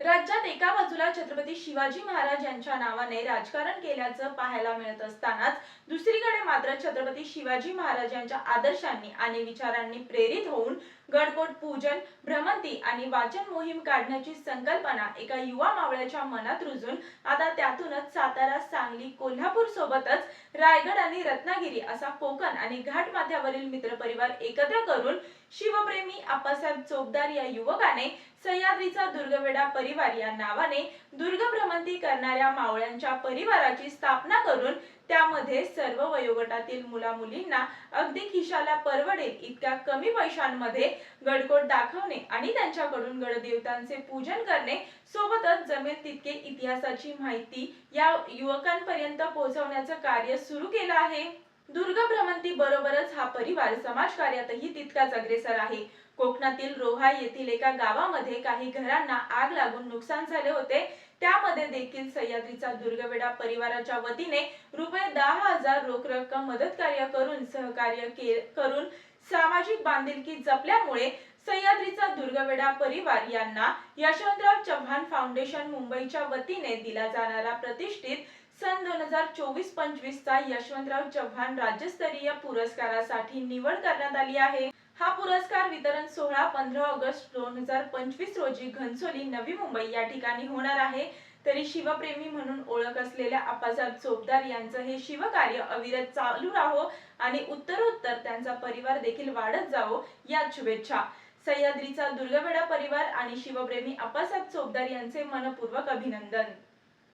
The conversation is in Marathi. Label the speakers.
Speaker 1: राज्यात एका बाजूला छत्रपती शिवाजी महाराज यांच्या नावाने राजकारण केल्याचं पाहायला मिळत असतानाच दुसरीकडे मात्र छत्रपती शिवाजी महाराजांच्या आदर्शांनी आणि विचारांनी प्रेरित होऊन गडकोट पूजन, भ्रमंती आणि वाचन मोहीम काढण्याची संकल्पना एका युवा मावळ्याच्या मनात रुजून आता त्यातूनच सातारा, सांगली, कोल्हापूर सोबतच रायगड आणि रत्नागिरी असा कोकण आणि घाटमाथ्यावरील मित्रपरिवार एकत्र करून शिवप्रेमी आप्पासाहेब चोपदार या युवकाने सह्याद्रीचा दुर्गवेढा परिवार या नावाने दुर्ग भ्रमंती करणाऱ्या मावळ्यांच्या परिवाराची स्थापना करून त्यामध्ये सर्व वयोगटातील मुला-मुलींना अगदी खिशाला परवडेल इतक्या कमी पैशांमध्ये गडकोट दाखवणे आणि त्यांच्याकडून गडदेवतांचे पूजन करणे सोबतच जमेल तितके इतिहासाची माहिती या युवकांपर्यंत पोहोचवण्याचं कार्य सुरू केलं आहे। दुर्ग भ्रमंती बरोबरच हा परिवार समाजकार्यातही तितकाच अग्रेसर आहे। कोकणातील रोहा येथील एका गावामध्ये काही घरांना आग लागून नुकसान झाले होते। त्यामध्ये देखील सह्याद्रीचा दुर्गवेढा परिवाराच्या वतीने रुपये 10,000 रोख रक्कम मदत कार्य करून सहकार्य करून सामाजिक बांधिलकी जपल्यामुळे सह्याद्रीचा दुर्गवेढा परिवार यांना यशवंतराव चव्हाण फाउंडेशन मुंबईच्या वतीने दिला जाणारा प्रतिष्ठित सन 2024-25 चा यशवंतराव चव्हाण राज्यस्तरीय पुरस्कारासाठी निवड करण्यात आली आहे। हा पुरस्कार वितरण सोहळा 15 ऑगस्ट 2025 रोजी घनसोली, नवी मुंबई या ठिकाणी होणार आहे। तरी शिवप्रेमी म्हणून ओळख असलेल्या आप्पासाहेब चोपदार यांचं हे शिवकार्य अविरत चालू राहो आणि उत्तरोत्तर त्यांचा परिवार देखील वाढत जावो याच शुभेच्छा। सह्याद्रीचा दुर्गवेढा परिवार आणि शिवप्रेमी आप्पासाहेब चोपदार यांचे मनपूर्वक अभिनंदन।